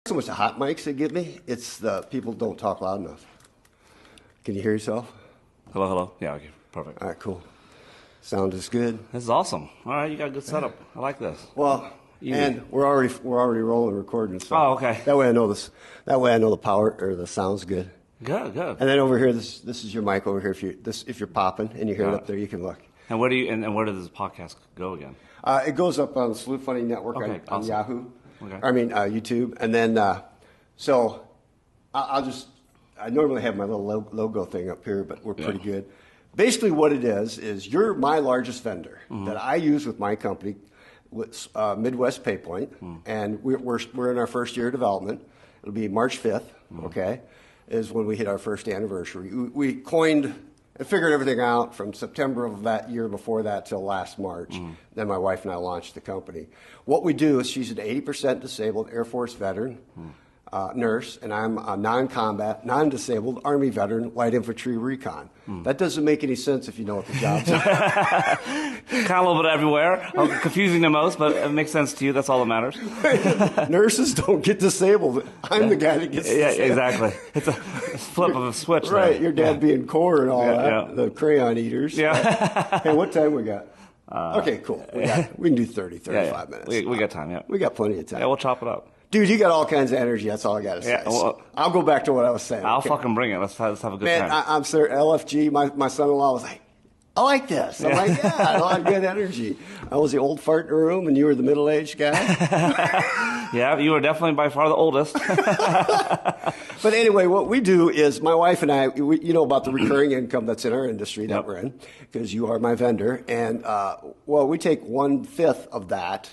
So much the hot mics they give me, it's the people don't talk loud enough. Can you hear yourself? Hello, hello. Yeah, okay, perfect. All right, cool. Sound is good. This is awesome. All right, you got a good setup. I like this. Well, and we're already rolling recording. So oh, okay. That way I know this. That way I know the power or the sound's good. Good, good. And then over here, this is your mic over here. If you're popping and you hear it up there, you can look. And where do you and where does this podcast go again? It goes up on the Salute Funny Network on awesome. Yahoo. Okay. I mean YouTube, and then so I normally have my little logo thing up here, but we're pretty good. Basically, what it is you're my largest vendor that I use with my company, with Midwest PayPoint, and we're in our first year of development. It'll be March 5th. Okay, is when we hit our first anniversary. We coined and figured everything out from September of that year before that till last March. Then my wife and I launched the company. What we do is she's an 80% disabled Air Force veteran, nurse, and I'm a non-combat, non-disabled Army veteran, light infantry recon. That doesn't make any sense if you know what the jobs are. Kind of a little bit everywhere. Confusing the most, but it makes sense to you. That's all that matters. Nurses don't get disabled. I'm the guy that gets disabled. Yeah, exactly. It's a flip of a switch. Right, there. your dad being core and all that, the crayon eaters. Yeah. Hey, what time we got? Okay, cool. We can do 35 minutes. We got time, yeah. We got plenty of time. Yeah, we'll chop it up. Dude, you got all kinds of energy. That's all I got to say. Yeah, well, I'll go back to what I was saying. I'll fucking bring it. Let's have a good time. Man, I'm sorry. LFG, my son-in-law was like, I like this. I'm like, yeah, I like good energy. I was the old fart in the room, and you were the middle-aged guy. Yeah, you were definitely by far the oldest. But anyway, what we do is my wife and I, you know about the recurring income that's in our industry that we're in, because you are my vendor. And, we take 1/5 of that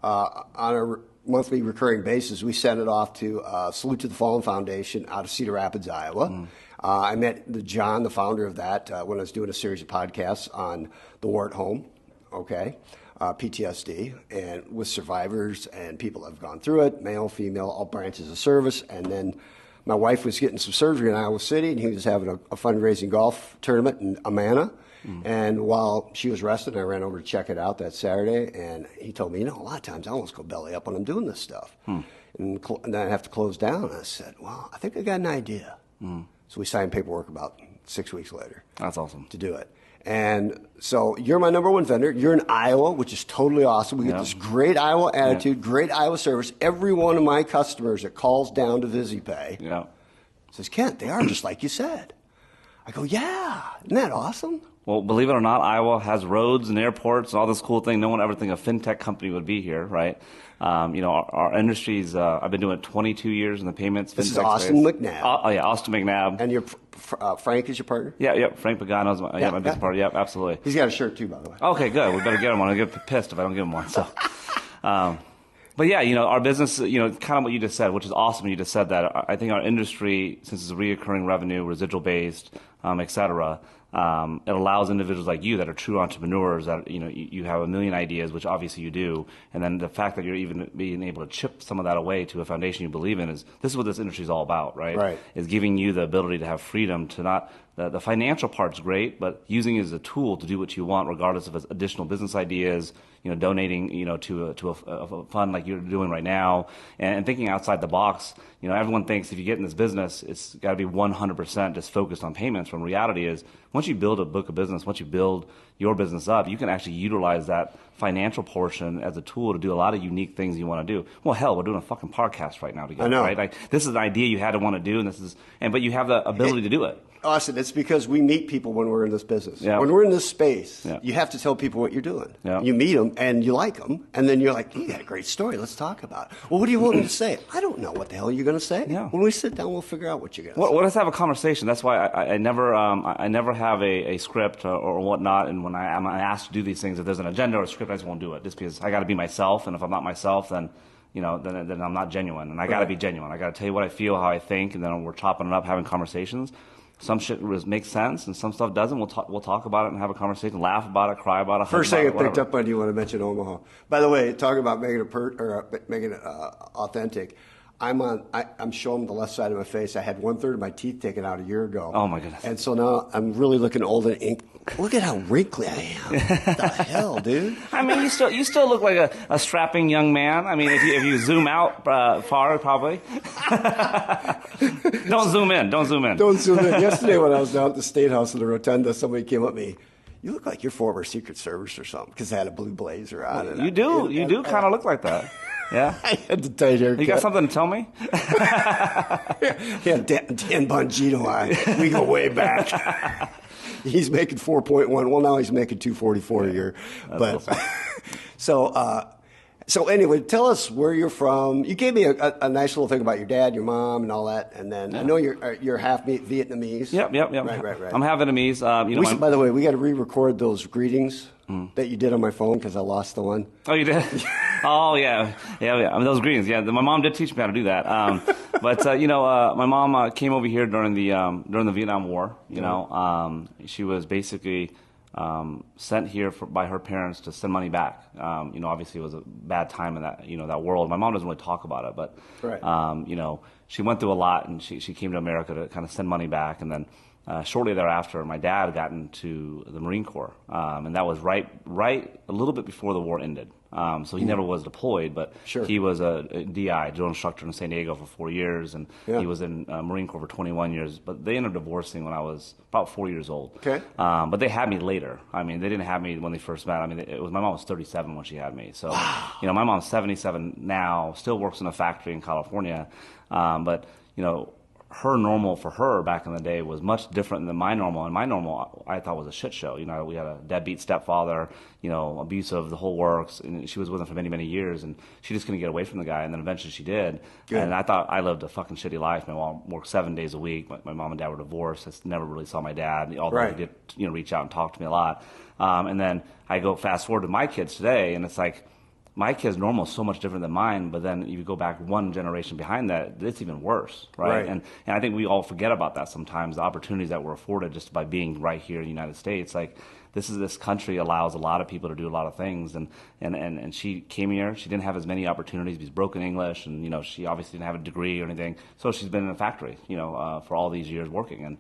on a monthly recurring basis. We send it off to Salute to the Fallen Foundation out of Cedar Rapids, Iowa. I met John, the founder of that, when I was doing a series of podcasts on the war at home, PTSD, and with survivors and people that have gone through it, male, female, all branches of service. And then my wife was getting some surgery in Iowa City, and he was having a fundraising golf tournament in Amana. And while she was resting, I ran over to check it out that Saturday, and he told me, a lot of times I almost go belly up when I'm doing this stuff. And then I have to close down. And I said, well, I think I got an idea. So we signed paperwork about 6 weeks later. That's awesome. To do it. And so you're my number one vendor. You're in Iowa, which is totally awesome. We get this great Iowa attitude, great Iowa service. Every one of my customers that calls down to VizyPay says, Kent, they are just like you said. I go, yeah, isn't that awesome? Well, believe it or not, Iowa has roads and airports and all this cool thing. No one ever think a fintech company would be here, right? Our industry's, I've been doing it 22 years in the payments. This is Austin McNabb. Austin McNabb. And Frank is your partner? Yeah, Frank Pagano's my business partner. Yeah, absolutely. He's got a shirt too, by the way. Okay, good. We better get him one. I'll get pissed if I don't give him one. So, but yeah, our business, kind of what you just said, which is awesome. You just said that. I think our industry, since it's reoccurring revenue, residual based, et cetera, it allows individuals like you that are true entrepreneurs that, you have a million ideas, which obviously you do. And then the fact that you're even being able to chip some of that away to a foundation you believe in this is what this industry is all about, right? Right. Is giving you the ability to have freedom to not, the financial part's great, but using it as a tool to do what you want, regardless of additional business ideas, donating, to a fund like you're doing right now, and thinking outside the box. Everyone thinks if you get in this business, it's got to be 100% just focused on payments. When reality is, once you build a book of business, once you build your business up, you can actually utilize that financial portion as a tool to do a lot of unique things you want to do. Well, hell, we're doing a fucking podcast right now together, right? Like, this is an idea you had to want to do, but you have the ability to do it. Austin, it's because we meet people when we're in this business. Yeah. When we're in this space, yeah. You have to tell people what you're doing. Yeah. You meet them, and you like them, and then you're like, you got a great story. Let's talk about it. Well, what do you want me to say? I don't know what the hell you're going to say. Yeah. When we sit down, we'll figure out what you're going to say. Well, let's have a conversation. That's why I never have a script or whatnot, and when I'm asked to do these things, if there's an agenda or a script, I just won't do it, just because I got to be myself, and if I'm not myself, then then I'm not genuine, and I got to be genuine. I got to tell you what I feel, how I think, and then we're chopping it up, having conversations. Some shit makes sense, and some stuff doesn't. We'll talk about it and have a conversation, laugh about it, cry about it. First thing I picked up on, you want to mention Omaha. By the way, talking about making it authentic. I'm showing the left side of my face. I had 1/3 of my teeth taken out a year ago. Oh my goodness! And so now I'm really looking old and ink. Look at how wrinkly I am. What the hell, dude? I mean, you still look like a strapping young man. I mean, if you zoom out far, probably. Don't zoom in. Don't zoom in. Don't zoom in. Yesterday when I was down at the State House in the Rotunda, somebody came up to me. You look like you're former Secret Service or something, because I had a blue blazer on. And you do kind of look like that. Yeah. I had the tight haircut. You got something to tell me? Yeah, Dan Bongino, we go way back. He's making 4.1. Well, now he's making 244 a year. But awesome. So anyway, tell us where you're from. You gave me a nice little thing about your dad, your mom, and all that. And then I know you're half Vietnamese. Yep. Right. I'm half Vietnamese. By the way, we got to re-record those greetings that you did on my phone because I lost the one. Oh, you did? Oh, yeah. I mean, those greetings. Yeah, my mom did teach me how to do that. But my mom came over here during the Vietnam War. She was basically sent here by her parents to send money back. Obviously it was a bad time in that world. My mom doesn't really talk about it, but right. She went through a lot, and she came to America to kind of send money back, and then shortly thereafter, my dad got into the Marine Corps, and that was right a little bit before the war ended. So he never was deployed, but he was a DI, drill instructor in San Diego for 4 years, and he was in Marine Corps for 21 years. But they ended up divorcing when I was about 4 years old. Okay. But they had me later. I mean, they didn't have me when they first met. I mean, my mom was 37 when she had me. So, my mom's 77 now, still works in a factory in California. But, her normal for her back in the day was much different than my normal, and my normal I thought was a shit show. We had a deadbeat stepfather, abusive, the whole works, and she was with him for many, many years, and she just couldn't get away from the guy, and then eventually she did. Good. And I thought I lived a fucking shitty life. My mom worked 7 days a week. My mom and dad were divorced. I never really saw my dad, although he did reach out and talk to me a lot. And then I go fast forward to my kids today, and it's like, my kid's normal is so much different than mine, but then you go back one generation behind that, it's even worse, right? And I think we all forget about that sometimes, the opportunities that we're afforded just by being right here in the United States. Like, this country allows a lot of people to do a lot of things, and she came here. She didn't have as many opportunities. She's broken English, and she obviously didn't have a degree or anything. So she's been in a factory, for all these years working,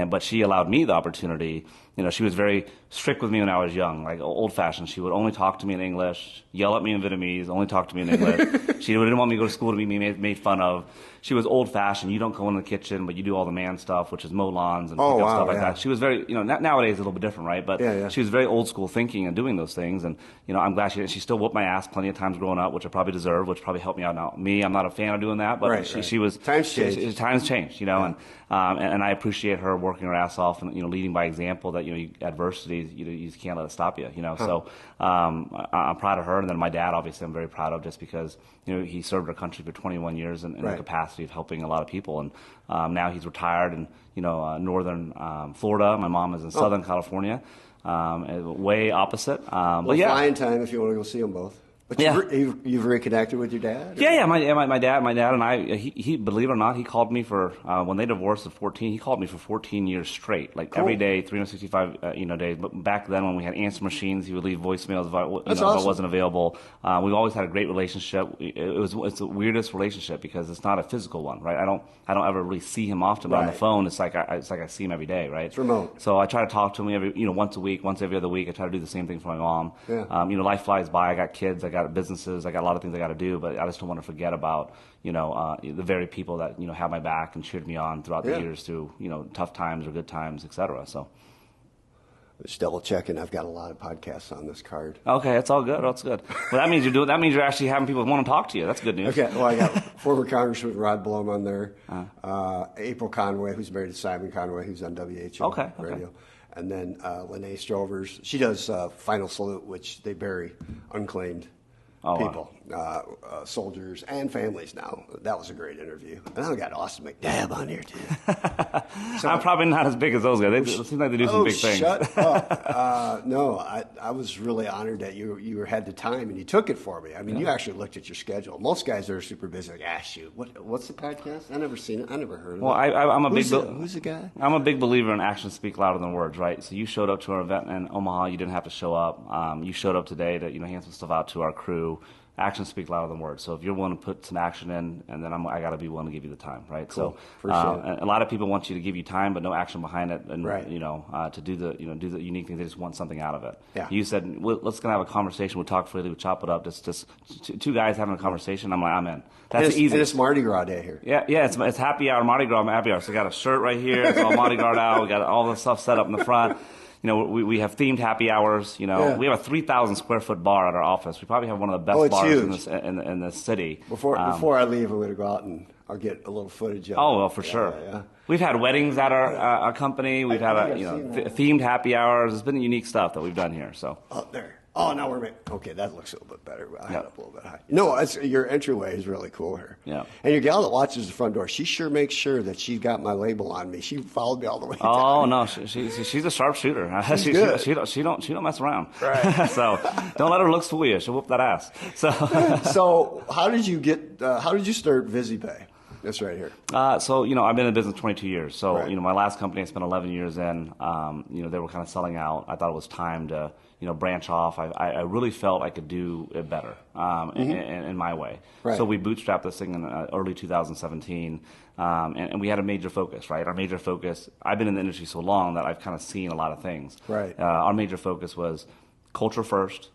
but she allowed me the opportunity. She was very strict with me when I was young, like old-fashioned. She would only talk to me in English, yell at me in Vietnamese, only talk to me in English. She didn't want me to go to school to be made fun of. She was old-fashioned. You don't go in the kitchen, but you do all the man stuff, which is mow lawns and pick up stuff like that. She was very, nowadays it's a little bit different, right? But she was very old-school thinking and doing those things. And, I'm glad she still whooped my ass plenty of times growing up, which I probably deserved, which probably helped me out now. Me, I'm not a fan of doing that, but she was... Times changed, and I appreciate her working her ass off and, leading by example that, adversity, you just can't let it stop you, So I'm proud of her. And then my dad, obviously, I'm very proud of, just because, he served our country for 21 years in the capacity of helping a lot of people. And now he's retired in, northern Florida. My mom is in Southern California, way opposite. But flying time if you want to go see them both. But you've reconnected with your dad? Yeah. My dad and I. He believe it or not, he called me for when they divorced at 14. He called me for 14 years straight, like every day, 365 days. But back then, when we had answer machines, he would leave voicemails if I wasn't available. We've always had a great relationship. It's the weirdest relationship because it's not a physical one, right? I don't ever really see him often, but on the phone, it's like I see him every day, right? It's remote. So I try to talk to him every once a week, once every other week. I try to do the same thing for my mom. Yeah. Life flies by. I got kids. I got businesses. I got a lot of things I got to do, but I just don't want to forget about the very people that have my back and cheered me on throughout the years through tough times or good times, etc. So just double checking. I've got a lot of podcasts on this card. Okay, it's all good. That's good. Well, that means that means you're actually having people want to talk to you. That's good news. Okay. Well, I got former Congressman Rod Blum on there. April Conway, who's married to Simon Conway, who's on WHO radio. And then Lene Strovers. She does Final Salute, which they bury unclaimed people, soldiers and families now. That was a great interview. And I got Austin McNabb on here, too. So, I'm probably not as big as those guys. It seems like they do some big things. Shut up. No, I was really honored that you had the time and you took it for me. I mean, you actually looked at your schedule. Most guys are super busy. Like, shoot, what's the podcast? I never seen it. I never heard of it. Well, I'm a who's the guy? I'm a big believer in actions speak louder than words, right? So you showed up to our event in Omaha. You didn't have to show up. You showed up today to hand some stuff out to our crew. actions speak louder than words. So if you're willing to put some action in, and then I got to be willing to give you the time, right? Cool. So a lot of people want you to give you time, but no action behind it, and right. To do the unique things. They just want something out of it. Yeah. You said, well, let's gonna have a conversation. We'll talk freely. We'll chop it up. Just two guys having a conversation. I'm like, I'm in. That's easy. And it's Mardi Gras day here. Yeah. It's happy hour, Mardi Gras happy hour. So we got a shirt right here. It's all Mardi Gras out. We got all the stuff set up in the front. We have themed happy hours. We have a 3,000 square foot bar at our office. We probably have one of the best bars in the city. Before I leave, I'm going to go out and I'll get a little footage of it. Oh, well, for sure. Yeah. We've had weddings at our company. We've had themed happy hours. It's been unique stuff that we've done here. So. Oh, there. Oh, now we're making. Okay, that looks a little bit better. I had it up a little bit high. No, your entryway is really cool here. Yeah. And your gal that watches the front door, she sure makes sure that she's got my label on me. She followed me all the way down. Oh no, she's a sharpshooter. She's good. She don't mess around. Right. So don't let her looks fool you. She'll whoop that ass. So how did you start VizyPay? That's right here. So I've been in business 22 years. So right. My last company I spent 11 years in. They were kind of selling out. I thought it was time to branch off. I really felt I could do it better in my way. Right. So we bootstrapped this thing in early 2017, and we had a major focus. Right. Our major focus. I've been in the industry so long that I've kind of seen a lot of things. Right. Our major focus was culture first.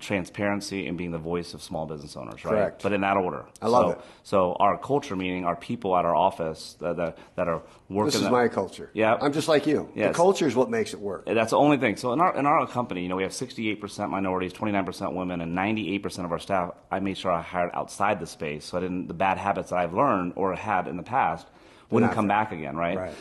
Transparency and being the voice of small business owners, right? Correct. But in that order. I love it. So our culture, meaning our people at our office that are working. This is my culture. Yeah. I'm just like you. Yes. The culture is what makes it work. That's the only thing. So in our company, we have 68% minorities, 29% women, and 98% of our staff. I made sure I hired outside the space, so the bad habits that I've learned or had in the past wouldn't come back again, right?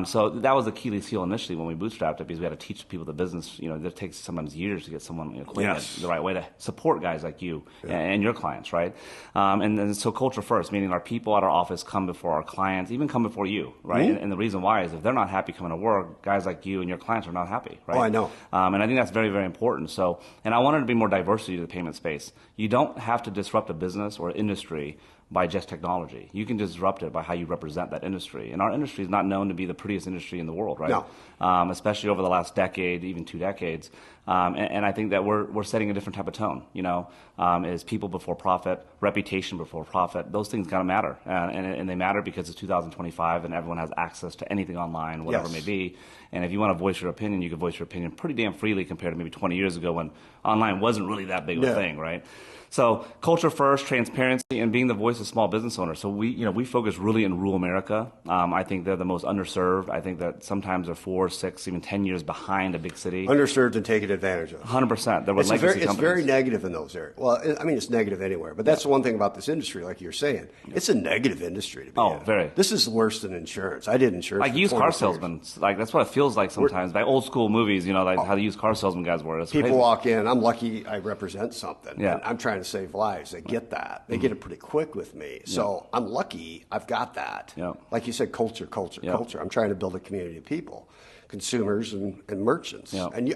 So that was the Achilles heel initially when we bootstrapped it, because we had to teach people the business. It takes sometimes years to get someone acquainted the right way to support guys like you and your clients, right? And so culture first, meaning our people at our office come before our clients, even come before you, right? Mm-hmm. And the reason why is if they're not happy coming to work, guys like you and your clients are not happy, right? Oh, I know. And I think that's very, very important. So, and I wanted to be more diversity to the payment space. You don't have to disrupt a business or industry by just technology. You can disrupt it by how you represent that industry. And our industry is not known to be the prettiest industry in the world, right? No. Especially over the last decade, even 2 decades. And I think that we're setting a different type of tone, is people before profit, reputation before profit. Those things kind of matter. And they matter because it's 2025 and everyone has access to anything online, whatever it may be. And if you want to voice your opinion, you can voice your opinion pretty damn freely compared to maybe 20 years ago when online wasn't really that big of a thing, right? So culture first, transparency, and being the voice of small business owners. So we focus really in rural America. I think they're the most underserved. I think that sometimes they're 4, 6, even 10 years behind a big city. Underserved and taken advantage of. 100%. There were legacy companies. It's very negative in those areas. Well, it's negative anywhere. But that's the one thing about this industry, like you're saying. It's a negative industry to be in. Very. This is worse than insurance. I did insurance. Like used car salesmen. Like that's what it feels like sometimes. Like old school movies, like how the used car salesman guys were. It's people crazy. walk in. I'm lucky I represent something. Yeah. And I'm trying to save lives. They get that. They get it pretty quick with me. So I'm lucky I've got that. Yeah. Like you said, culture. I'm trying to build a community of people, consumers and merchants. Yeah. And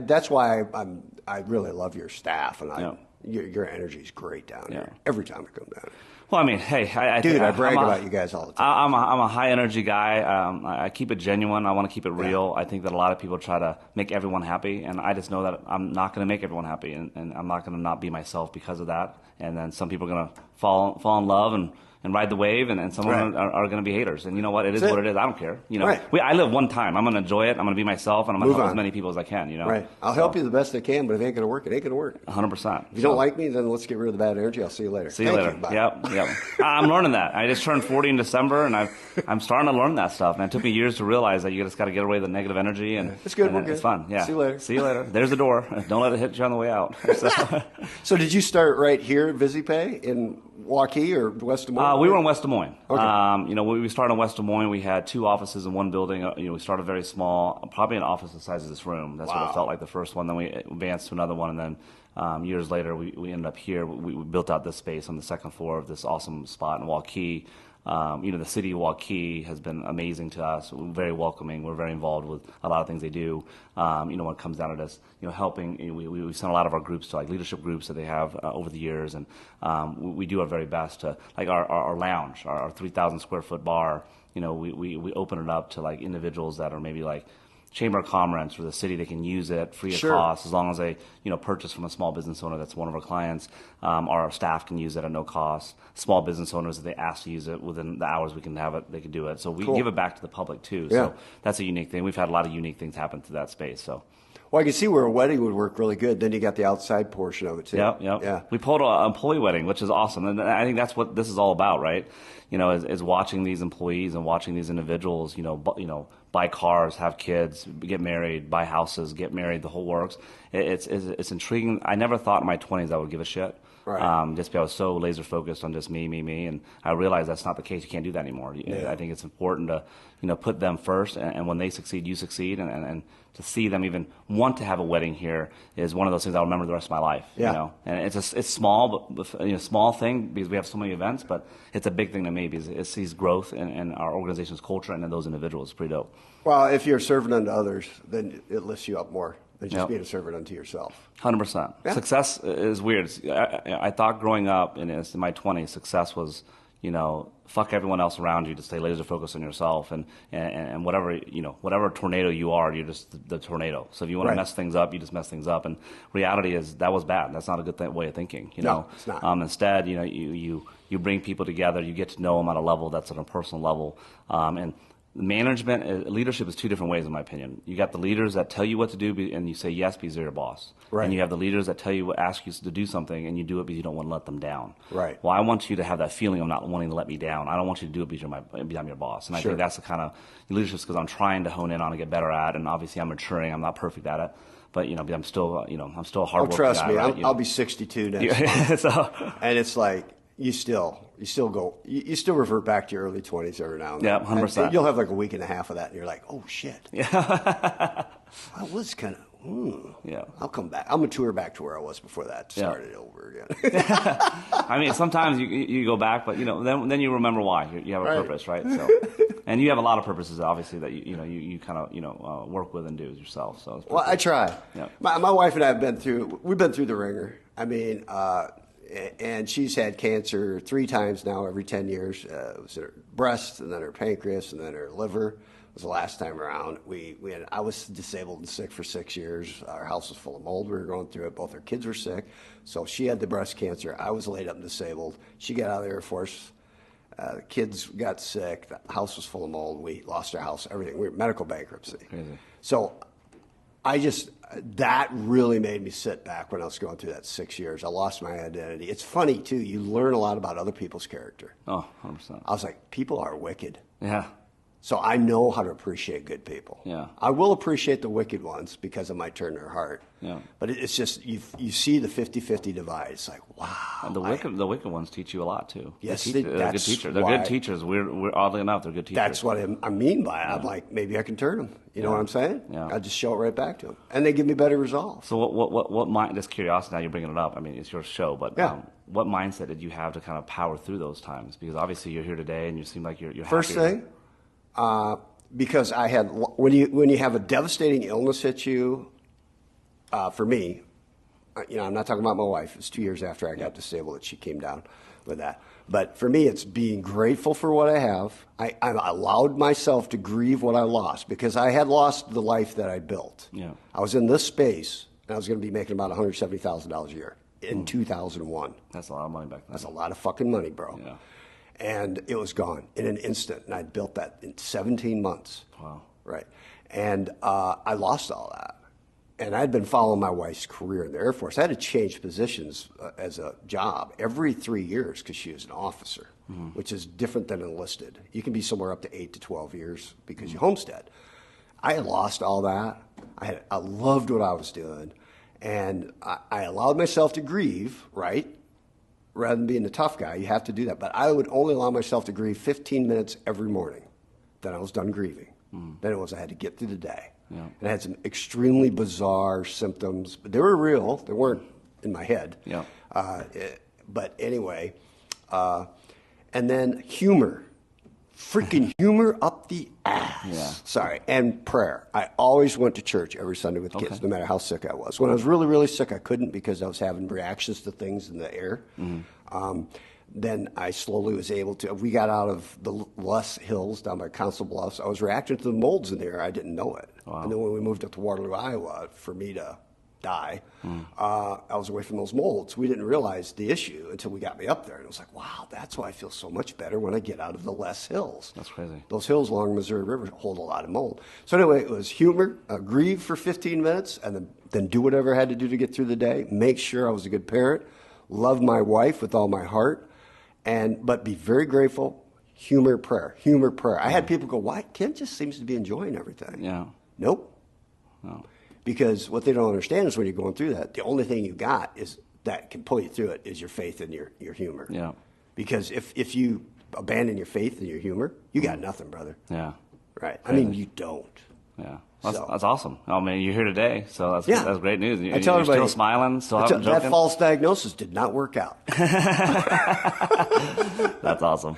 that's why I really love your staff. And your energy is great down here. Every time I come down. Well, I mean, hey, I brag about you guys all the time. I'm a high energy guy. I keep it genuine. I want to keep it real. I think that a lot of people try to make everyone happy, and I just know that I'm not going to make everyone happy, and I'm not going to not be myself because of that. And then some people are going to fall in love and ride the wave, and some of them are going to be haters. And you know what? It is what it is. I don't care. I live one time. I'm going to enjoy it. I'm going to be myself, and I'm going to help as many people as I can. Right. I'll help you the best I can, but if it ain't going to work, it ain't going to work. 100%. If you don't like me, then let's get rid of the bad energy. I'll see you later. See you later. Yep. I'm learning that. I just turned 40 in December, and I'm starting to learn that stuff. And it took me years to realize that you just got to get away with the negative energy. And it's good. And we're good. It's fun. Yeah. See you later. See you later. There's the door. Don't let it hit you on the way out. So did you start right here at VizyPay in Waukee or West Des Moines? We were in West Des Moines. Okay. When we started in West Des Moines, we had 2 offices in one building. We started very small, probably an office the size of this room. That's what it felt like the first one. Then we advanced to another one, and then years later, we ended up here. We built out this space on the second floor of this awesome spot in Waukee. The city of Waukee has been amazing to us. We're very welcoming. We're very involved with a lot of things they do. When it comes down to this, helping. We send a lot of our groups to like leadership groups that they have over the years, and we do our very best to like our lounge, our 3,000 square foot bar. We open it up to like individuals that are maybe like Chamber of Commerce for the city. They can use it free of cost as long as they, purchase from a small business owner that's one of our clients. Our staff can use it at no cost. Small business owners, if they ask to use it within the hours we can have it, they can do it. So we give it back to the public too. Yeah. So that's a unique thing. We've had a lot of unique things happen to that space. So. Well, I can see where a wedding would work really good. Then you got the outside portion of it too. Yeah. We pulled an employee wedding, which is awesome, and I think that's what this is all about, right? Is watching these employees and watching these individuals, buy cars, have kids, get married, buy houses, get married, the whole works. It's intriguing. I never thought in my 20s I would give a shit. Right. Just because I was so laser focused on just me, and I realized that's not the case. You can't do that anymore. I think it's important to, put them first, and when they succeed, you succeed, and to see them even want to have a wedding here is one of those things I'll remember the rest of my life. Yeah. And it's small, but small thing because we have so many events, but it's a big thing to me because it sees growth in our organization's culture and in those individuals. It's pretty dope. Well, if you're serving unto others, then it lifts you up more than just being a servant unto yourself. 100%. Yeah. Success is weird. I thought growing up in my 20s, success was, fuck everyone else around you to stay laser focused on yourself and whatever tornado you are, you're just the tornado. So if you want to mess things up, you just mess things up. And reality is that was bad. That's not a good way of thinking. No, it's not. Instead, you bring people together, you get to know them at a level that's on a personal level, and leadership is two different ways, in my opinion. You got the leaders that tell you what to do, and you say yes because they're your boss. Right. And you have the leaders that ask you to do something, and you do it because you don't want to let them down. Right. Well, I want you to have that feeling of not wanting to let me down. I don't want you to do it because I'm your boss. And I think that's the kind of leadership because I'm trying to hone in on and get better at, and obviously I'm maturing. I'm not perfect at it. But I'm still a hard worker. Trust guy, me, right? I'll be 62 next month. And it's like you still revert back to your early 20s every now and then. Yeah, 100%. And you'll have like a week and a half of that, and you're like, oh shit. Yeah. I was kind of. Yeah. I'll come back. I'll mature back to where I was before that started over again. I mean, sometimes you go back, but then you remember why you have a purpose, right? So, and you have a lot of purposes, obviously, that you kind of work with and do yourself. So, well, I try. Yeah. My wife and I we've been through the ringer. I mean, and she's had cancer 3 times now, every 10 years. It was her breast, and then her pancreas, and then her liver. Was the last time around. I was disabled and sick for 6 years. Our house was full of mold. We were going through it. Both our kids were sick. So she had the breast cancer. I was laid up and disabled. She got out of the Air Force. The kids got sick. The house was full of mold. We lost our house, everything. We were medical bankruptcy. Crazy. So that really made me sit back when I was going through that 6 years. I lost my identity. It's funny, too. You learn a lot about other people's character. Oh, 100%. I was like, people are wicked. Yeah. So I know how to appreciate good people. Yeah. I will appreciate the wicked ones because it might turn their heart. Yeah. But it's just you see the 50-50 divide. It's like, wow. And the wicked ones teach you a lot too. Yes, they're good teachers. They're good teachers. We're oddly enough, they're good teachers. That's what I mean by it. I'm like, maybe I can turn them. You know what I'm saying? Yeah. I just show it right back to them, and they give me better results. So what mind? Just curiosity. Now you're bringing it up. I mean, it's your show, but what mindset did you have to kind of power through those times? Because obviously you're here today, and you seem like you're first happier. thing. Because I had when you have a devastating illness hit you, for me, I'm not talking about my wife. It's 2 years after I got disabled that she came down with that. But for me, it's being grateful for what I have. I allowed myself to grieve what I lost because I had lost the life that I built. Yeah. I was in this space, and I was going to be making about $170,000 a year in 2001. That's a lot of money back then. That's a lot of fucking money, bro. Yeah. And it was gone in an instant. And I built that in 17 months. Wow. Right. And I lost all that. And I'd been following my wife's career in the Air Force. I had to change positions as a job every 3 years because she was an officer, which is different than enlisted. You can be somewhere up to 8 to 12 years because you homestead. I had lost all that. I loved what I was doing. And I allowed myself to grieve, right? Rather than being the tough guy, you have to do that. But I would only allow myself to grieve 15 minutes every morning. Then I was done grieving. Then it was I had to get through the day. Yeah. And I had some extremely bizarre symptoms, but they were real. They weren't in my head. Yeah. But anyway, and then humor. freaking humor up the ass. Yeah. Sorry. And prayer. I always went to church every Sunday with kids, no matter how sick I was. When I was really, really sick, I couldn't because I was having reactions to things in the air. Then I slowly was able to. We got out of the Les Hills down by Council Bluffs. I was reacting to the molds in the air. I didn't know it. Wow. And then when we moved up to Waterloo, Iowa, for me to die, I was away from those molds. We didn't realize the issue until we got me up there. And it was like, wow, that's why I feel so much better when I get out of the Les Hills. That's crazy. Those hills along the Missouri River hold a lot of mold. So anyway, it was humor, grieve for 15 minutes, and then do whatever I had to do to get through the day, make sure I was a good parent, love my wife with all my heart, but be very grateful, humor, prayer. I had people go, why? Ken just seems to be enjoying everything. Yeah. Nope. No. Because what they don't understand is when you're going through that, the only thing you got is that can pull you through it is your faith and your humor. Yeah. Because if you abandon your faith and your humor, you got nothing, brother. Yeah. Right. I mean, you don't. Yeah. That's awesome. I mean, you're here today, so that's great news. I tell everybody, still smiling, still having joking. That false diagnosis did not work out. That's awesome.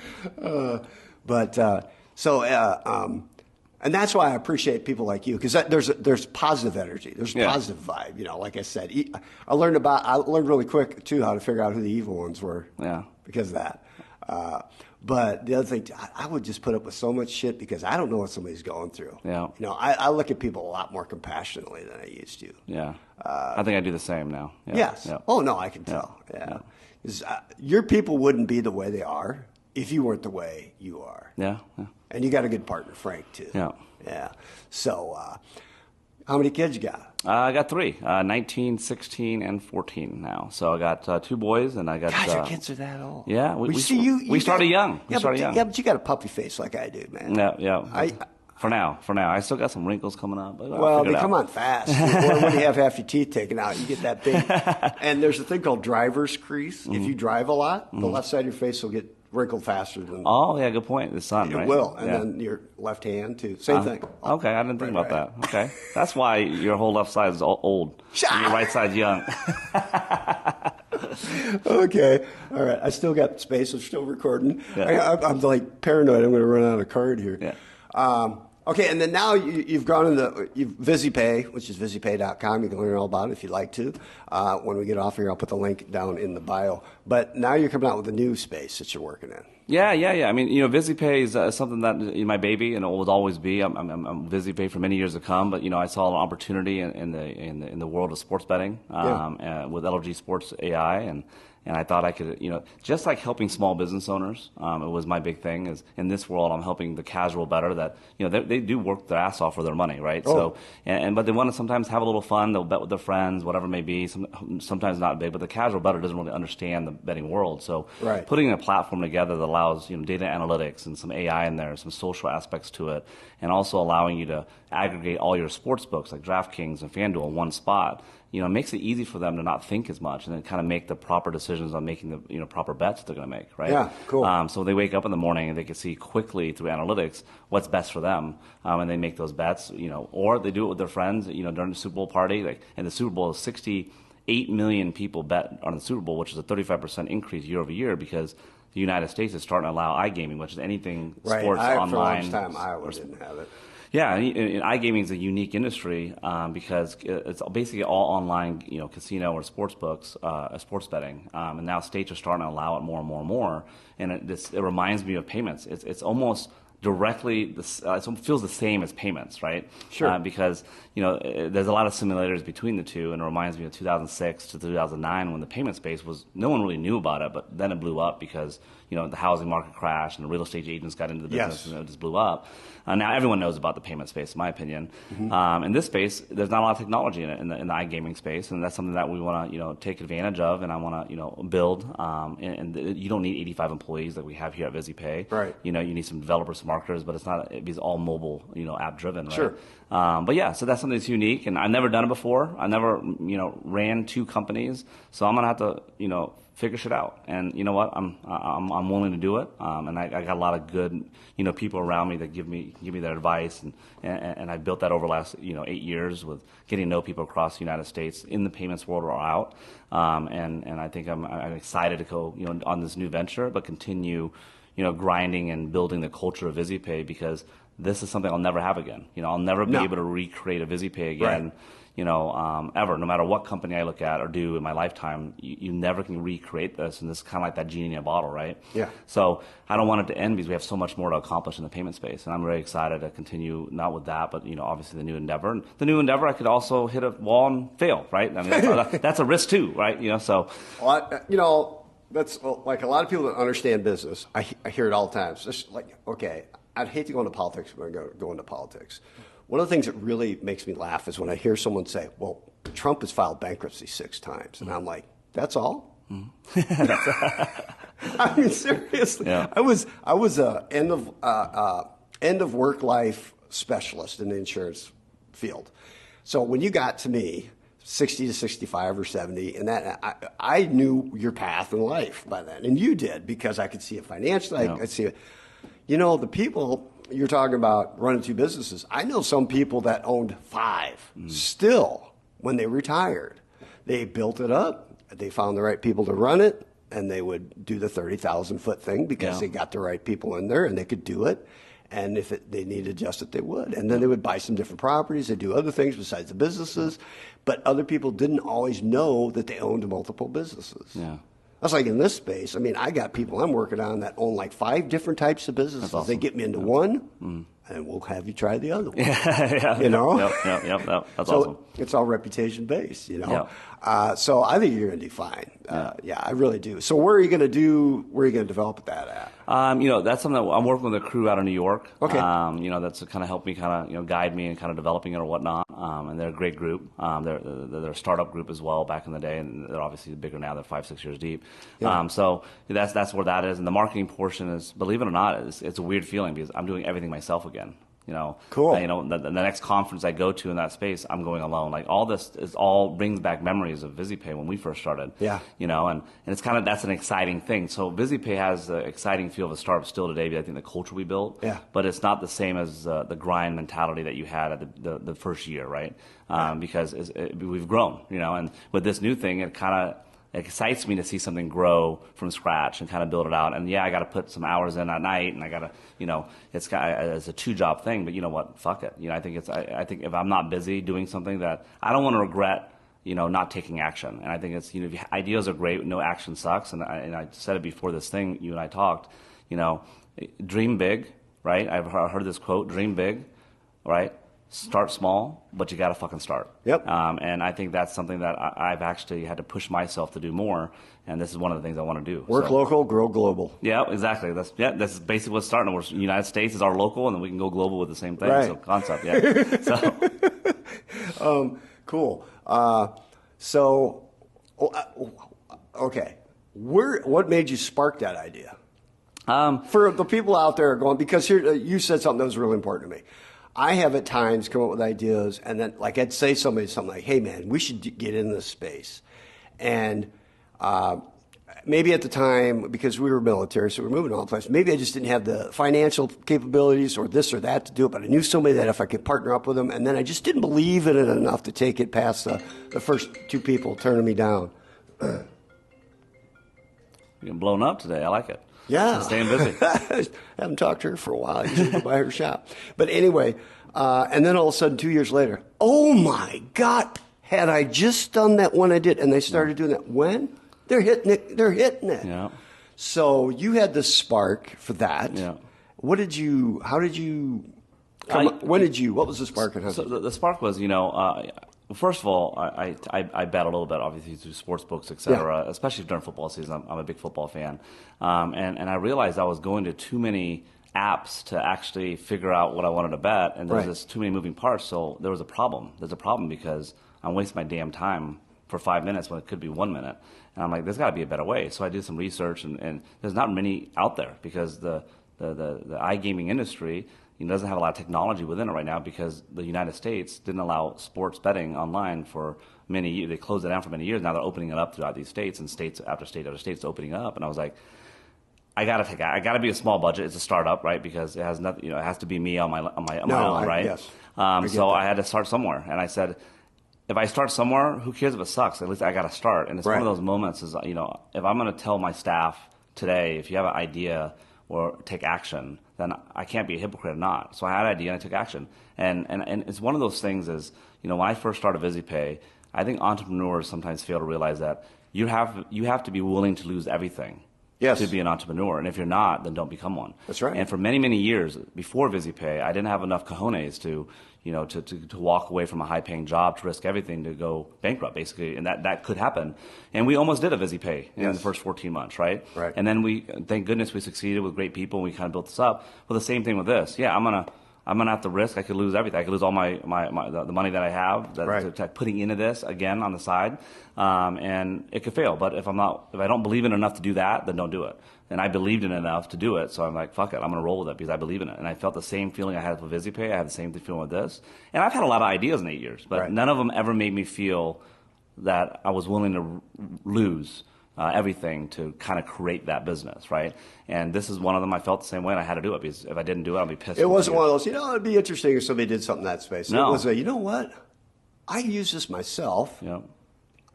And that's why I appreciate people like you, because there's positive energy, there's positive vibe. You know, like I said, I learned really quick too how to figure out who the evil ones were. Yeah. Because of that. But the other thing, I would just put up with so much shit because I don't know what somebody's going through. Yeah. You know, I look at people a lot more compassionately than I used to. Yeah. I think I do the same now. Yeah. Yes. Yeah. Oh, no, I can tell. Yeah. 'Cause, your people wouldn't be the way they are if you weren't the way you are. Yeah. Yeah. And you got a good partner, Frank, too. Yeah. Yeah. So, how many kids you got? I got 3, 19, 16, and 14 now. So I got 2 boys, and I got... Gosh, your kids are that old. Yeah. We started young. Yeah, but you got a puppy face like I do, man. Yeah, yeah. For now. I still got some wrinkles coming up. But well, they come on fast. When you have half your teeth taken out, you get that big. And there's a thing called driver's crease. If you drive a lot, the left side of your face will get wrinkled faster than... Oh, yeah, good point. The sun, right? It will. And then your left hand, too. Same thing. Okay, I didn't think about that. Okay. That's why your whole left side is old. And your right side's young. Okay. All right. I still got space. I'm still recording. Yeah. I'm like paranoid. I'm going to run out of card here. Yeah. Okay, and then now you've gone into VizyPay, which is VizyPay.com. You can learn all about it if you'd like to. When we get off here, I'll put the link down in the bio. But now you're coming out with a new space that you're working in. Yeah. I mean, VizyPay is something that is my baby, and it will always be. I'm VizyPay for many years to come. But I saw an opportunity in the world of sports betting with LFG Sports AI, and I thought I could, just like helping small business owners, it was my big thing. Is in this world, I'm helping the casual better that they do work their ass off for their money, right? Oh. So, but they want to sometimes have a little fun. They'll bet with their friends, whatever it may be. Sometimes not big, but the casual bettor doesn't really understand the betting world. So, putting a platform together that allows data analytics and some AI in there, some social aspects to it, and also allowing you to aggregate all your sports books like DraftKings and FanDuel in one spot. It makes it easy for them to not think as much and then kind of make the proper decisions on making the proper bets that they're going to make, right? Yeah, cool. So they wake up in the morning and they can see quickly through analytics what's best for them, and they make those bets, or they do it with their friends, during the Super Bowl party. And the Super Bowl is 68 million people bet on the Super Bowl, which is a 35% increase year over year because the United States is starting to allow iGaming, which is anything sports online. For a long time, Iowa didn't have it. Yeah, and iGaming is a unique industry because it's basically all online, casino or sports books, sports betting. And now states are starting to allow it more and more and more. And it reminds me of payments. It's almost directly, it feels the same as payments, right? Sure. Because, there's a lot of similarities between the two, and it reminds me of 2006 to 2009 when the payment space no one really knew about it, but then it blew up because, the housing market crashed and the real estate agents got into the business and it just blew up. Now everyone knows about the payment space, in my opinion. Mm-hmm. In this space, there's not a lot of technology in it, in the iGaming space, and that's something that we want to, take advantage of, and I want to, build. And you don't need 85 employees like we have here at VizyPay. Right. You need some developers, some marketers, but it's all mobile, app driven, right? Sure. But yeah, so that's something that's unique, and I've never done it before. I never, ran 2 companies, so I'm gonna have to, figure shit out. And you know what? I'm willing to do it. And I got a lot of good, people around me that give me their advice. And I built that over the last, 8 years with getting to know people across the United States in the payments world or out. And I think I'm excited to go, on this new venture, but continue, grinding and building the culture of VizyPay, because this is something I'll never have again. I'll never be able to recreate a VizyPay again. Right. Ever, no matter what company I look at or do in my lifetime, you never can recreate this. And this is kind of like that genie in a bottle, right? Yeah. So I don't want it to end, because we have so much more to accomplish in the payment space. And I'm very excited to continue, not with that, but, obviously the new endeavor. And the new endeavor, I could also hit a wall and fail, right? I mean, that's a risk too, right? So. Well, that's like a lot of people that understand business. I hear it all the time. It's just like, okay, I'd hate to go into politics when I go into politics. One of the things that really makes me laugh is when I hear someone say, well, Trump has filed bankruptcy 6 times. And I'm like, that's all? I mean, seriously. Yeah. I was a end of work life specialist in the insurance field. So when you got to me, 60 to 65 or 70, and that I knew your path in life by then. And you did, because I could see it financially. I could see it. The people you're talking about running 2 businesses. I know some people that owned 5 still when they retired. They built it up. They found the right people to run it, and they would do the 30,000-foot thing because they got the right people in there and they could do it. And if they needed to adjust it, they would. And then they would buy some different properties. They'd do other things besides the businesses. But other people didn't always know that they owned multiple businesses. Yeah. That's like in this space. I mean, I got people I'm working on that own like 5 different types of businesses. Awesome. They get me into one, and we'll have you try the other one. Yep. That's so awesome. It's all reputation based, So I think you're going to do fine. I really do. So where are you going to develop that at? That's something that I'm working with a crew out of New York. Okay. That's kind of helped me guide me and kind of developing it or whatnot. And they're a great group. They're a startup group as well back in the day, and they're obviously bigger now. They're 5-6 years deep. Yeah. So that's where that is. And the marketing portion is, believe it or not, it's a weird feeling, because I'm doing everything myself again. Cool. The next conference I go to in that space, I'm going alone. Like all this brings back memories of VizyPay when we first started. Yeah. And it's kind of, that's an exciting thing. So VizyPay has the exciting feel of a startup still today. I think the culture we built. Yeah. But it's not the same as the grind mentality that you had at the first year, right? Because we've grown. And with this new thing, it kind of excites me to see something grow from scratch and kind of build it out. And I got to put some hours in at night, and I got to, it's a 2-job thing. But you know what? Fuck it. I think I think if I'm not busy doing something, that I don't want to regret, not taking action. And I think it's, ideas are great. No action sucks. And I said it before this thing, you and I talked, dream big, right? I've heard this quote, dream big, right? Start small, but you got to fucking start. Yep. And I think that's something that I've actually had to push myself to do more. And this is one of the things I want to do. Work local, grow global. Yeah, exactly. That's basically what's starting. The United States is our local, and then we can go global with the same thing. Right. So concept, yeah. Cool. Okay. What made you spark that idea? For the people out there going, because here you said something that was really important to me. I have at times come up with ideas, and then like I'd say something like, hey man, we should get in this space. And maybe at the time, because we were military, so we were moving all the place, maybe I just didn't have the financial capabilities or this or that to do it, but I knew somebody that if I could partner up with them, and then I just didn't believe in it enough to take it past the first 2 people turning me down. You're getting blown up today. I like it. Yeah. Staying busy. I haven't talked to her for a while. I usually go by her shop. But anyway, and then all of a sudden 2 years later, oh my God, had I just done that when I did, and they started doing that when? They're hitting it. Yeah. So you had the spark for that. Yeah. What was the spark? And so the spark was, first of all, I bet a little bit, obviously, through sports books, et cetera, especially during football season. I'm a big football fan. And I realized I was going to too many apps to actually figure out what I wanted to bet, and there's just too many moving parts, so there was a problem. There's a problem because I'm wasting my damn time for 5 minutes when it could be 1 minute. And I'm like, there's got to be a better way. So I did some research, and there's not many out there, because the iGaming industry, doesn't have a lot of technology within it right now because the United States didn't allow sports betting online for many years. They closed it down for many years. Now they're opening it up throughout these states, and states after state after state's opening up. And I was like, I gotta be a small budget. It's a startup, right? Because it has nothing. It has to be me on my own, right? Yes. So I had to start somewhere, and I said, if I start somewhere, who cares if it sucks? At least I got to start. And it's one of those moments is, if I'm going to tell my staff today, if you have an idea or take action, then I can't be a hypocrite or not. So I had an idea and I took action. And it's one of those things is, when I first started VizyPay, I think entrepreneurs sometimes fail to realize that you have to be willing to lose everything. Yes. To be an entrepreneur. And if you're not, then don't become one. That's right. And for many, many years before VizyPay, I didn't have enough cojones to walk away from a high-paying job, to risk everything, to go bankrupt, basically. And that could happen. And we almost did a VizyPay in the first 14 months, right? Right. And then thank goodness we succeeded with great people, and we kind of built this up. Well, the same thing with this. Yeah, I'm gonna have to risk. I could lose everything. I could lose all the money that I have to putting into this again on the side, and it could fail. But if I don't believe in it enough to do that, then don't do it. And I believed in it enough to do it, so I'm like, fuck it, I'm gonna roll with it because I believe in it. And I felt the same feeling I had with VizyPay. I had the same feeling with this. And I've had a lot of ideas in 8 years, but none of them ever made me feel that I was willing to lose everything to kind of create that business, right? And this is one of them. I felt the same way, and I had to do it because if I didn't do it, I'd be pissed. It wasn't one of those, it'd be interesting if somebody did something in that space. No. It was you know what? I use this myself. Yeah.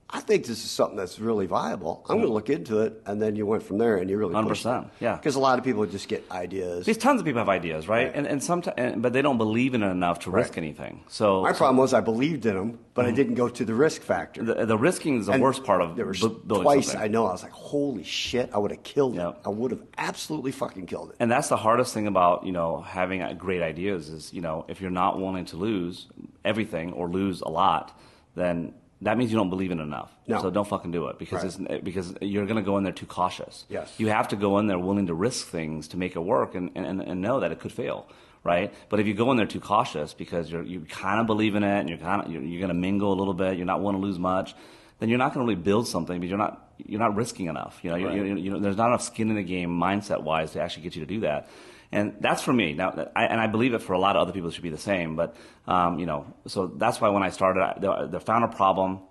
I think this is something that's really viable. I'm going to look into it, and then you went from there, and you really 100%, yeah. Because a lot of people just get ideas. There's tons of people have ideas, right? And sometimes, but they don't believe in it enough to risk anything. So my problem was I believed in them, but I didn't go to the risk factor. The risking is the worst part of there was building twice something. I know I was like, holy shit, I would have killed it. I would have absolutely fucking killed it. And that's the hardest thing about having great ideas is if you're not willing to lose everything or lose a lot, then that means you don't believe in it enough. No. So don't fucking do it because because you're going to go in there too cautious. Yes. You have to go in there willing to risk things to make it work and know that it could fail, right? But if you go in there too cautious because you kind of believe in it and you're going to mingle a little bit, you're not willing to lose much, then you're not going to really build something because you're not risking enough. There's not enough skin in the game mindset wise to actually get you to do that. And that's for me. Now, I believe it for a lot of other people, it should be the same. But, so that's why when I started, they found a problem.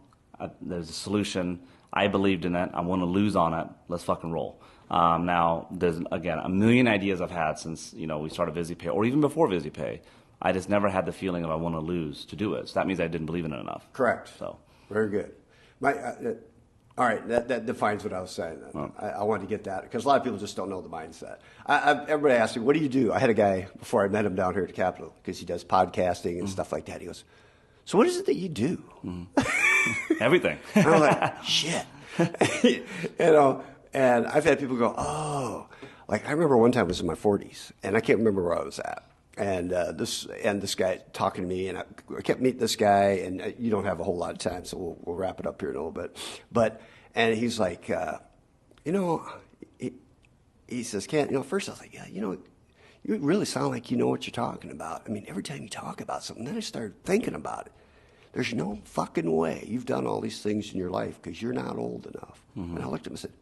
There's a solution. I believed in it. I want to lose on it. Let's fucking roll. Now, there's, again, a million ideas I've had since, we started VizyPay, or even before VizyPay. I just never had the feeling of I want to lose to do it. So that means I didn't believe in it enough. Correct. So very good. All right, that defines what I was saying. I wanted to get that because a lot of people just don't know the mindset. Everybody asks me, what do you do? I had a guy before I met him down here at the Capitol because he does podcasting and stuff like that. He goes, so what is it that you do? Everything. And I'm like, shit. And I've had people go, oh. Like I remember one time I was in my 40s, and I can't remember where I was at. And this guy talking to me, and I kept meeting this guy, and you don't have a whole lot of time, so we'll wrap it up here in a little bit. And he's like, he says, Kent, first I was like, yeah, you really sound like you know what you're talking about. I mean, every time you talk about something, then I started thinking about it. There's no fucking way you've done all these things in your life because you're not old enough. Mm-hmm. And I looked at him and said,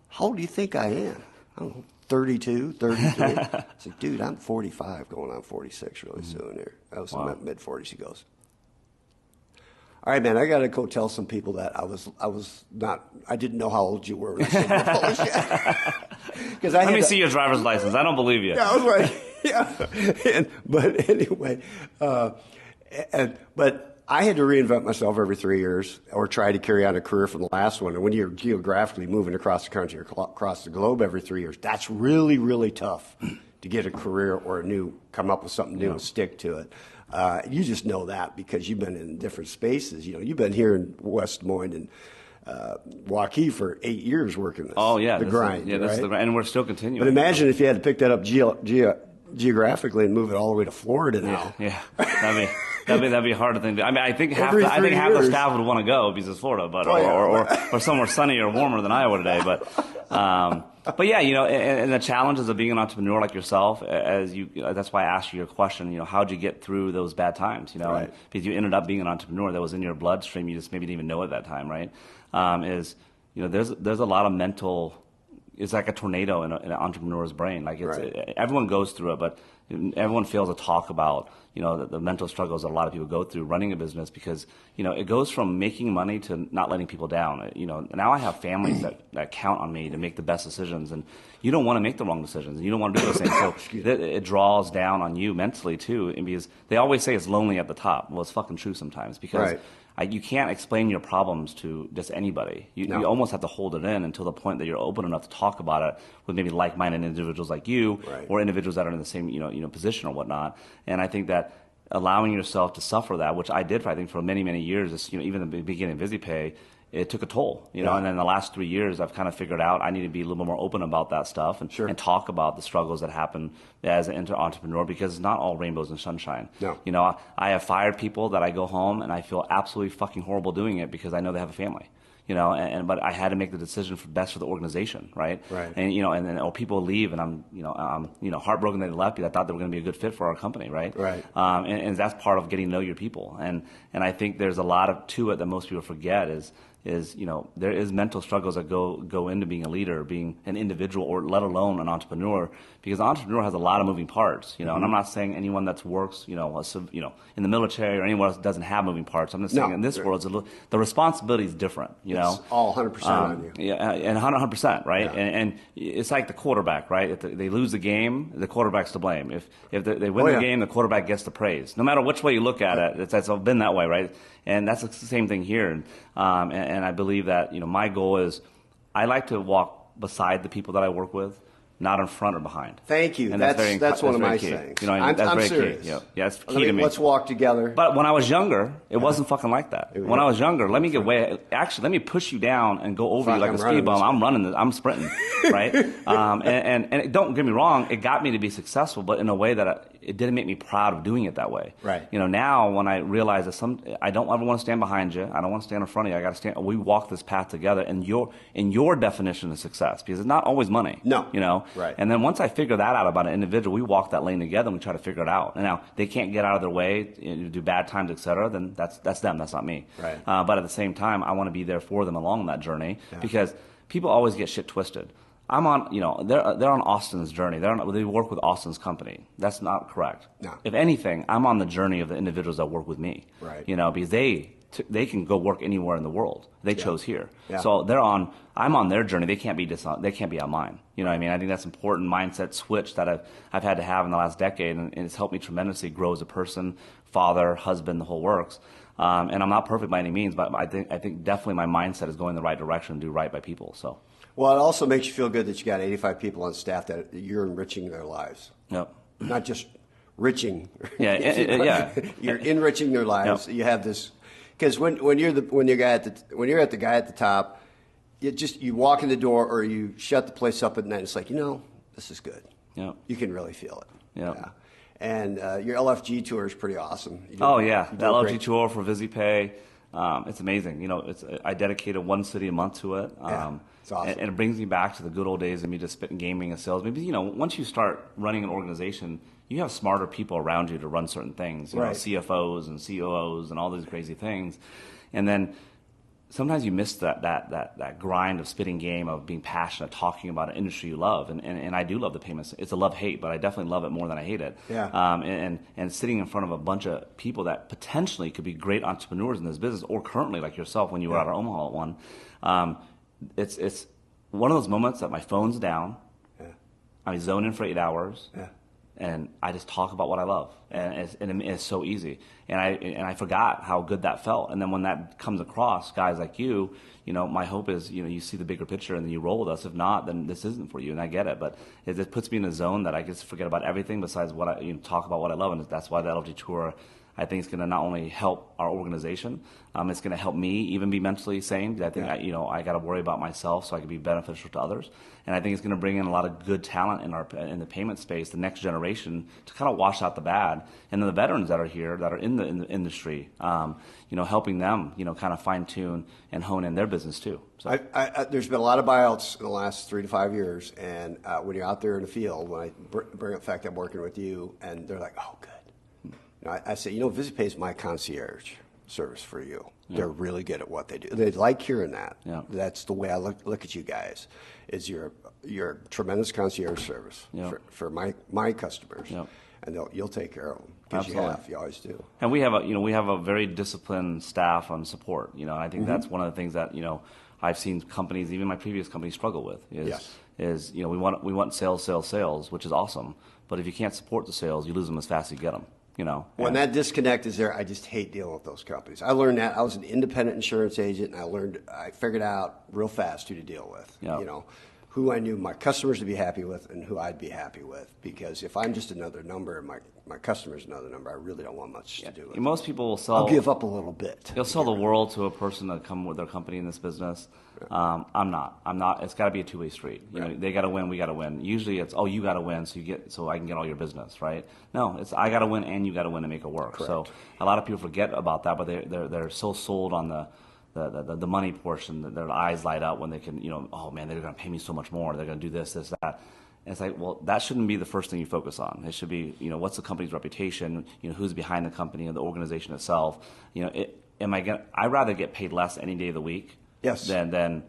how old do you think I am? I don't know. 32, 33. I said, dude, I'm 45, going on 46 really soon here. I was in my mid-40s. He goes, all right, man, I got to go tell some people that I didn't know how old you were. When I said, Let me see your driver's license. I don't believe you. Yeah, I was like, yeah. But anyway, but I had to reinvent myself every 3 years or try to carry on a career from the last one. And when you're geographically moving across the country or across the globe every 3 years, that's really, really tough to get a career or come up with something new and stick to it. You just know that because you've been in different spaces. You've been here in West Des Moines and Waukee for 8 years working this. Oh, yeah. The grind. This is the grind. And we're still continuing. But imagine if you had to pick that up geographically and move it all the way to Florida now. Yeah. That'd be a hard thing to do. I mean, I think half the staff would want to go because it's Florida, but or somewhere sunnier or warmer than Iowa today. But yeah, and the challenges of being an entrepreneur like yourself, that's why I asked you your question. How'd you get through those bad times? Right. Because you ended up being an entrepreneur that was in your bloodstream. You just maybe didn't even know at that time, right? There's a lot of mental it's like a tornado in an entrepreneur's brain. Like everyone goes through it, but everyone fails to talk about, the mental struggles that a lot of people go through running a business, because, it goes from making money to not letting people down. Now I have families that count on me to make the best decisions, and you don't want to make the wrong decisions. You don't want to do those things. So it draws down on you mentally too. And because they always say it's lonely at the top. Well, it's fucking true sometimes, because you can't explain your problems to just anybody. You almost have to hold it in until the point that you're open enough to talk about it with maybe like-minded individuals like you, or individuals that are in the same position or whatnot. And I think that allowing yourself to suffer that, which I did for many, many years, even in the beginning of VizyPay, it took a toll, and then the last 3 years I've kind of figured out I need to be a little bit more open about that stuff and talk about the struggles that happen as an entrepreneur, because it's not all rainbows and sunshine. No. I have fired people that I go home and I feel absolutely fucking horrible doing it, because I know they have a family. But I had to make the decision for best for the organization, right? And then people leave, and I'm heartbroken they left, because I thought they were going to be a good fit for our company, right? And that's part of getting to know your people, and I think there's a lot to it that most people forget is there is mental struggles that go into being a leader, being an individual, or let alone an entrepreneur, because an entrepreneur has a lot of moving parts, and I'm not saying anyone that works, in the military or anyone else doesn't have moving parts. I'm just saying in this world, the responsibility is different, It's all 100% on you. Yeah, and 100%, right? And it's like the quarterback, right? If they lose the game, the quarterback's to blame. If they win the game, the quarterback gets the praise. No matter which way you look at it, it's been that way, right? And that's the same thing here. And I believe that, my goal is I like to walk beside the people that I work with, not in front or behind. Thank you. And that's one of my sayings. I'm serious. Key. Yeah, it's key to me. Let's walk together. But when I was younger, it wasn't fucking like that. When I was younger, let me push you down and go over you like a speed bump. I'm sprinting, right? And don't get me wrong, it got me to be successful, but in a way that it didn't make me proud of doing it that way. Right. Now when I realize that I don't ever want to stand behind you, I don't want to stand in front of you. I got to stand. We walk this path together, and your definition of success, because it's not always money. No. Right. And then once I figure that out about an individual, we walk that lane together and we try to figure it out. And now they can't get out of their way, do bad times, et cetera. Then that's them. That's not me. Right. But at the same time, I want to be there for them along that journey, because people always get shit twisted. I'm on, they're on Austin's journey. They work with Austin's company. That's not correct. No. If anything, I'm on the journey of the individuals that work with me. Right. Because they can go work anywhere in the world. They chose here. Yeah. So I'm on their journey. They can't be on mine. You know what I mean? I think that's an important mindset switch that I've had to have in the last decade, and it's helped me tremendously grow as a person, father, husband, the whole works. And I'm not perfect by any means, but I think definitely my mindset is going the right direction and do right by people. So. Well, it also makes you feel good that you got 85 people on staff that you're enriching their lives. Yep. Not just riching. Yeah. You're enriching their lives. Yep. You have this, because when you're at the guy at the top, you walk in the door or you shut the place up at night. It's like, this is good. Yeah. You can really feel it. Yep. Yeah. And your LFG tour is pretty awesome. The LFG tour for VizyPay. It's amazing. I dedicated one city a month to it. It's awesome. And it brings me back to the good old days of me just spitting gaming and sales. Maybe, once you start running an organization, you have smarter people around you to run certain things, CFOs and COOs and all these crazy things. And then sometimes you miss that grind of spitting game, of being passionate, talking about an industry you love. And I do love the payments. It's a love-hate, but I definitely love it more than I hate it. Yeah. And sitting in front of a bunch of people that potentially could be great entrepreneurs in this business, or currently like yourself when you were out of Omaha at one, it's one of those moments that my phone's down, I zone in for 8 hours, and I just talk about what I love, and it's so easy. And I forgot how good that felt. And then when that comes across, guys like you, my hope is, you see the bigger picture and then you roll with us. If not, then this isn't for you, and I get it. But it just puts me in a zone that I just forget about everything besides what I talk about what I love, and that's why the LFG Tour, I think, is going to not only help our organization, it's going to help me even be mentally sane. I think I got to worry about myself so I can be beneficial to others, and I think it's going to bring in a lot of good talent in the payment space, the next generation, to kind of wash out the bad, and then the veterans that are here that are in the industry, helping them kind of fine tune and hone in their business too. So there's been a lot of buyouts in the last 3 to 5 years, and when you're out there in the field, when I bring up the fact I'm working with you, and they're like, oh, good. I say, VizyPay is my concierge service for you. Yeah. They're really good at what they do. They like hearing that. Yeah. That's the way I look at you guys. Is you're you're a tremendous concierge service for my customers, and you'll take care of them because you always do. And we have a very disciplined staff on support. I think that's one of the things that I've seen companies, even my previous company, struggle with. Is we want sales, which is awesome, but if you can't support the sales, you lose them as fast as you get them. When that disconnect is there, I just hate dealing with those companies. I learned that. I was an independent insurance agent, and I figured out real fast who to deal with. Who I knew my customers to be happy with and who I'd be happy with. Because if I'm just another number and my customer's another number, I really don't want much to do with it. Most people will sell. I'll give up a little bit. They'll sell the world to a person that come with their company in this business. I'm not. It's got to be a two-way street. They got to win, we got to win. Usually it's, you got to win so I can get all your business, right? No, it's I got to win and you got to win to make it work. Correct. So a lot of people forget about that, but they're so sold on the money portion that their eyes light up when they can, oh man, they're going to pay me so much more. They're going to do this, that. And it's like, well, that shouldn't be the first thing you focus on. It should be, what's the company's reputation? Who's behind the company and the organization itself? I'd rather get paid less any day of the week. Yes. Than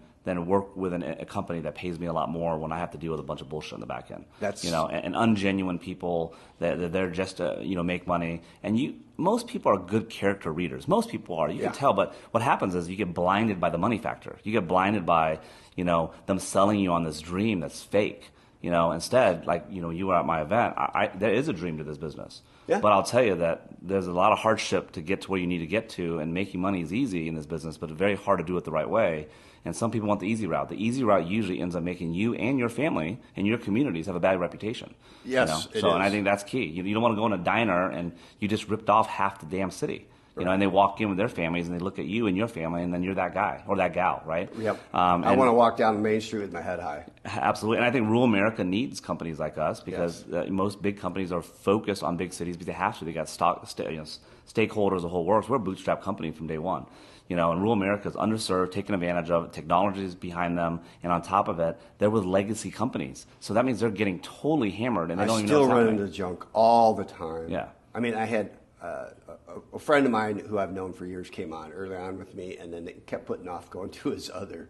work with a company that pays me a lot more when I have to deal with a bunch of bullshit in the back end. That's and ungenuine people that they're just to make money. And most people are good character readers. Most people are. You can tell. But what happens is you get blinded by the money factor. You get blinded by them selling you on this dream that's fake. Instead, like you were at my event. There is a dream to this business. Yeah. But I'll tell you that there's a lot of hardship to get to where you need to get to, and making money is easy in this business, but it's very hard to do it the right way. And some people want the easy route. The easy route usually ends up making you and your family and your communities have a bad reputation. Yes, it is. And I think that's key. You don't want to go in a diner and you just ripped off half the damn city. And they walk in with their families and they look at you and your family, and then you're that guy or that gal, right? Yep. I want to walk down Main Street with my head high. Absolutely. And I think rural America needs companies like us because most big companies are focused on big cities because they have to. They got stakeholders, the whole works. We're a bootstrap company from day one. And rural America is underserved, taken advantage of. Technology is behind them, and on top of it, they're with legacy companies. So that means they're getting totally hammered, and they don't even know what's happening. I still run into junk all the time. Yeah. I mean, I had a friend of mine who I've known for years came on early on with me, and then they kept putting off going to his other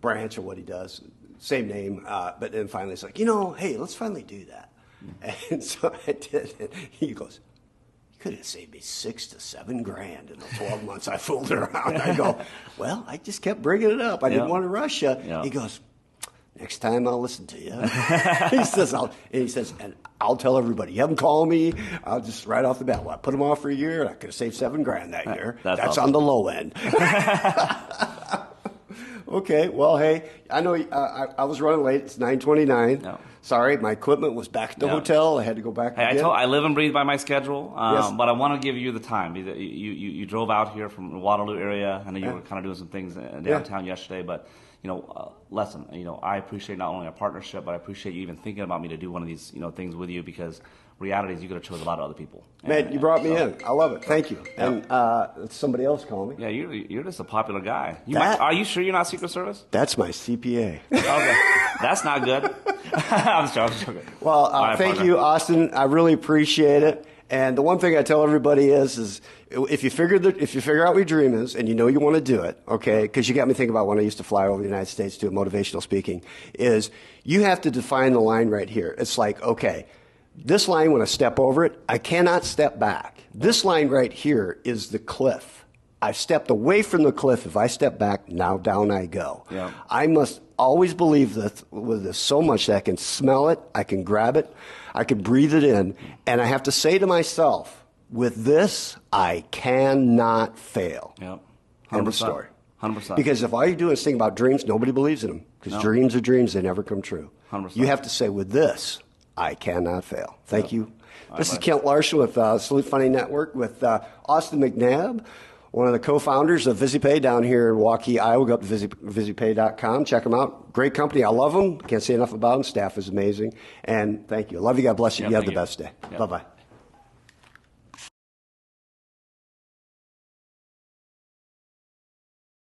branch of what he does, same name, but then finally it's like, hey, let's finally do that. And so I did, and he goes, you could have saved me $6,000 to $7,000 in the 12 months I fooled around. I go, well, I just kept bringing it up. I didn't want to rush you. He goes, next time I'll listen to you. He says, and I'll tell everybody. You haven't called me. I'll just right off the bat. Well, I put them off for a year. I could have saved $7,000 that year. That's awesome. On the low end. Okay. Well, hey, I know I was running late. It's 9:29. No. Sorry, my equipment was back at the hotel. I had to go back. Hey, I live and breathe by my schedule, but I want to give you the time. You drove out here from the Waterloo area. I know you were kind of doing some things downtown yesterday, but listen, I appreciate not only our partnership, but I appreciate you even thinking about me to do one of these, things with you, because reality is you could have chose a lot of other people. Man, you brought me in. I love it. Thank you. And somebody else called me. Yeah, you're just a popular guy. Are you sure you're not Secret Service? That's my CPA. Okay. That's not good. I'm joking. Well, thank you, Austin. I really appreciate it. And the one thing I tell everybody is if you figure out what your dream is and you want to do it, okay, because you got me thinking about when I used to fly over the United States doing motivational speaking, is you have to define the line right here. It's like, okay, this line, when I step over it, I cannot step back. This line right here is the cliff. I've stepped away from the cliff. If I step back, now down I go. Yeah. I must always believe with this so much that I can smell it, I can grab it, I can breathe it in, and I have to say to myself, with this, I cannot fail. Yep. 100%. End of story. 100%. Because if all you do is think about dreams, nobody believes in them. Because dreams are dreams, they never come true. 100%. You have to say, with this, I cannot fail. Thank you. This is Kent Larson with Salute Funny Network with Austin McNabb, one of the co-founders of VizyPay down here in Waukee, Iowa. Go up to VizyPay.com. Check them out. Great company. I love them. Can't say enough about them. Staff is amazing. And thank you. I love you. God bless you. You have the best day. Bye-bye.